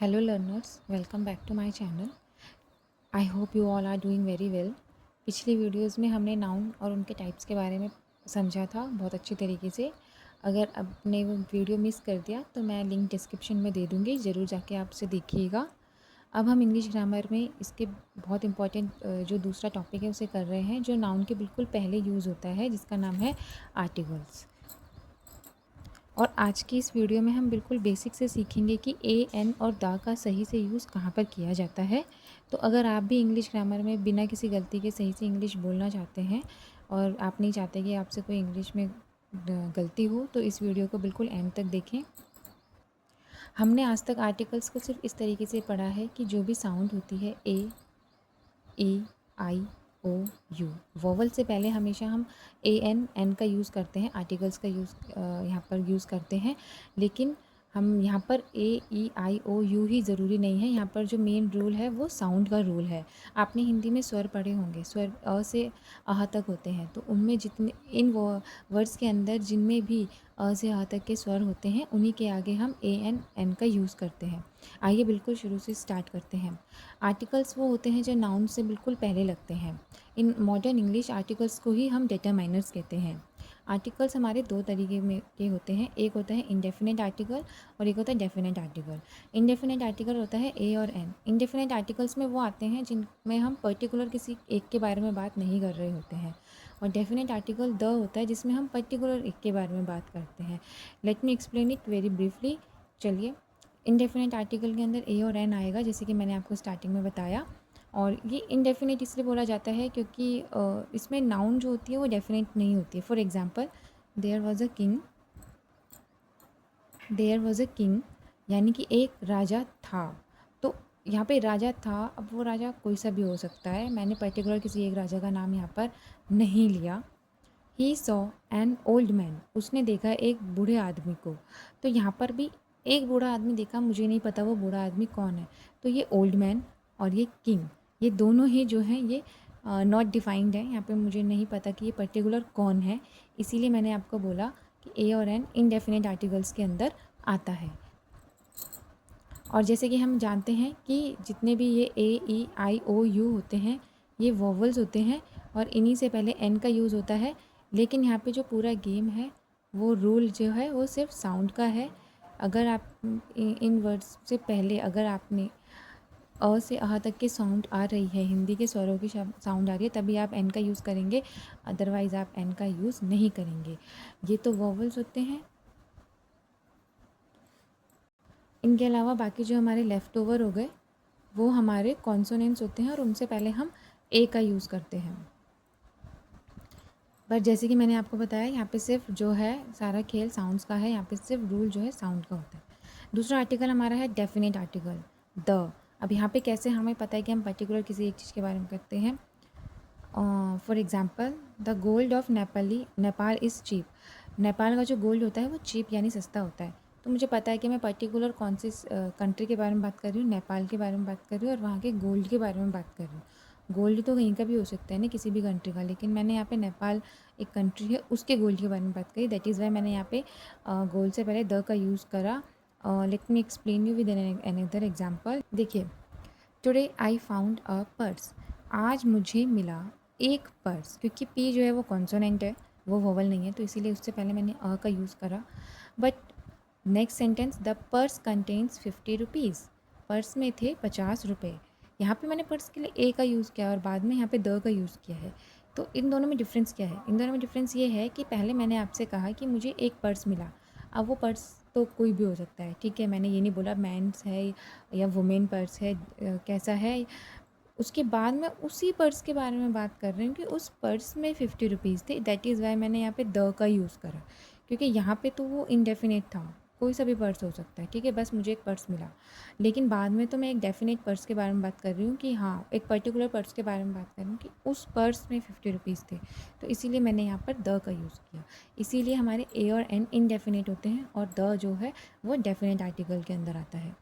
Hello learners, welcome back to my channel. I hope you all are doing very well. पिछली videos में हमने noun और उनके types के बारे में समझा था बहुत अच्छी तरीके से। अगर आपने वो वीडियो मिस कर दिया तो मैं लिंक डिस्क्रिप्शन में दे दूँगी, ज़रूर जाके आप उसे देखिएगा। अब हम इंग्लिश ग्रामर में इसके बहुत इंपॉर्टेंट जो दूसरा टॉपिक है उसे कर रहे हैं, जो नाउन के बिल्कुल पहले यूज़ होता है, जिसका नाम है आर्टिकल्स। और आज की इस वीडियो में हम बिल्कुल बेसिक से सीखेंगे कि ए एन और द का सही से यूज़ कहाँ पर किया जाता है। तो अगर आप भी इंग्लिश ग्रामर में बिना किसी गलती के सही से इंग्लिश बोलना चाहते हैं और आप नहीं चाहते कि आपसे कोई इंग्लिश में गलती हो, तो इस वीडियो को बिल्कुल एंड तक देखें। हमने आज तक आर्टिकल्स को सिर्फ इस तरीके से पढ़ा है कि जो भी साउंड होती है ए आई ओ यू, वोवल से पहले हमेशा हम ए एन का यूज़ करते हैं, आर्टिकल्स का यूज़ यहाँ पर यूज़ करते हैं। लेकिन हम यहाँ पर A E I O U ही ज़रूरी नहीं है, यहाँ पर जो मेन रूल है वो साउंड का रूल है। आपने हिंदी में स्वर पढ़े होंगे, स्वर अ से अह तक होते हैं, तो उनमें जितने इन वर्ड्स के अंदर जिनमें भी अ से अह तक के स्वर होते हैं, उन्हीं के आगे हम एन का यूज़ करते हैं। आइए बिल्कुल शुरू से स्टार्ट करते हैं। आर्टिकल्स वो होते हैं जो नाउन से बिल्कुल पहले लगते हैं। इन मॉडर्न इंग्लिश आर्टिकल्स को ही हम डिटरमाइनर्स कहते हैं। आर्टिकल्स हमारे दो तरीके में के होते हैं, एक होता है इंडेफिनेट आर्टिकल और एक होता है डेफिनेट आर्टिकल। इंडेफिनेट आर्टिकल होता है ए और एन। इंडेफिनेट आर्टिकल्स में वो आते हैं जिनमें हम पर्टिकुलर किसी एक के बारे में बात नहीं कर रहे होते हैं, और डेफिनेट आर्टिकल द होता है जिसमें हम पर्टिकुलर एक के बारे में बात करते हैं। Late me explain it very briefly. चलिए, इनडेफिनेट आर्टिकल के अंदर ए और एन आएगा, जैसे कि मैंने आपको स्टार्टिंग में बताया। और ये इनडेफिनेट इसलिए बोला जाता है क्योंकि इसमें नाउन जो होती है वो डेफिनेट नहीं होती है। For example, there was a king, यानी कि एक राजा था। तो यहाँ पे राजा था, अब वो राजा कोई सा भी हो सकता है, मैंने पर्टिकुलर किसी एक राजा का नाम यहाँ पर नहीं लिया। He saw an old man, उसने देखा एक बूढ़े आदमी को। तो यहाँ पर भी एक बूढ़ा आदमी देखा, मुझे नहीं पता वो बूढ़ा आदमी कौन है। तो ये ओल्ड मैन और ये किंग, ये दोनों ही जो हैं ये नॉट डिफाइंड है। यहाँ पे मुझे नहीं पता कि ये पर्टिकुलर कौन है, इसीलिए मैंने आपको बोला कि ए और एन इनडेफिनेट आर्टिकल्स के अंदर आता है। और जैसे कि हम जानते हैं कि जितने भी ये A E I O U होते हैं, ये वोवल्स होते हैं और इन्हीं से पहले एन का यूज़ होता है। लेकिन यहाँ पे जो पूरा गेम है वो रूल जो है वो सिर्फ साउंड का है। अगर आप इन वर्ड्स से पहले अगर आपने अ से अह तक की साउंड आ रही है, हिंदी के स्वरों की साउंड आ रही है, तभी आप एन का यूज़ करेंगे, अदरवाइज़ आप एन का यूज़ नहीं करेंगे। ये तो वोवल्स होते हैं। इनके अलावा बाकी जो हमारे लेफ़्ट ओवर हो गए वो हमारे कॉन्सोनेंट्स होते हैं और उनसे पहले हम ए का यूज़ करते हैं। पर जैसे कि मैंने आपको बताया, यहाँ पे सिर्फ जो है सारा खेल साउंड्स का है, यहाँ पे सिर्फ रूल जो है साउंड का होता है। दूसरा आर्टिकल हमारा है डेफिनेट आर्टिकल द। अब यहाँ पे कैसे हमें पता है कि हम पर्टिकुलर किसी एक चीज़ के बारे में करते हैं। For example, the gold of Nepal is cheap. Nepal का जो गोल्ड होता है वो चीप यानी सस्ता होता है। तो मुझे पता है कि मैं पर्टिकुलर कौन सी कंट्री के बारे में बात कर रही हूँ, नेपाल के बारे में बात कर रही हूँ और वहाँ के गोल्ड के बारे में बात कर रही हूँ। गोल्ड तो कहीं का भी हो सकता है ना, किसी भी कंट्री का, लेकिन मैंने यहाँ पे नेपाल एक कंट्री है उसके गोल्ड के बारे में बात करी। दैट इज़ वाई मैंने यहाँ पे गोल्ड से पहले द का यूज़ करा। Let me explain you with another example. देखिए, today I found a purse, आज मुझे मिला एक पर्स। क्योंकि पी जो है वो कॉन्सोनेंट है, वो वोवल नहीं है, तो इसीलिए उससे पहले मैंने अ का यूज़ करा। But next sentence, the purse contains 50 rupees, purse में थे 50 रुपये। यहाँ पे मैंने पर्स के लिए ए का यूज़ किया और बाद में यहाँ पे द का यूज़ किया है। तो इन दोनों में डिफरेंस क्या है? इन दोनों में डिफरेंस ये है कि पहले मैंने आपसे कहा कि मुझे एक पर्स मिला। अब वो पर्स तो कोई भी हो सकता है, ठीक है, मैंने ये नहीं बोला मेंस है या वुमेन पर्स है, कैसा है। उसके बाद मैं उसी पर्स के बारे में बात कर रही हूँ कि उस पर्स में 50 रुपीज़ थे। दैट इज़ वाई मैंने यहाँ पे द का यूज़ करा, क्योंकि यहाँ पे तो वो इनडेफिनेट था, कोई सा भी पर्स हो सकता है, ठीक है, बस मुझे एक पर्स मिला। लेकिन बाद में तो मैं एक डेफिनेट पर्स के बारे में बात कर रही हूँ कि हाँ, एक पर्टिकुलर पर्स के बारे में बात कर रही हूँ कि उस पर्स में 50 रुपीज़ थे। तो इसीलिए मैंने यहाँ पर द का यूज़ किया। इसीलिए हमारे ए और एन इनडेफिनेट होते हैं और द जो है वो डेफिनेट आर्टिकल के अंदर आता है।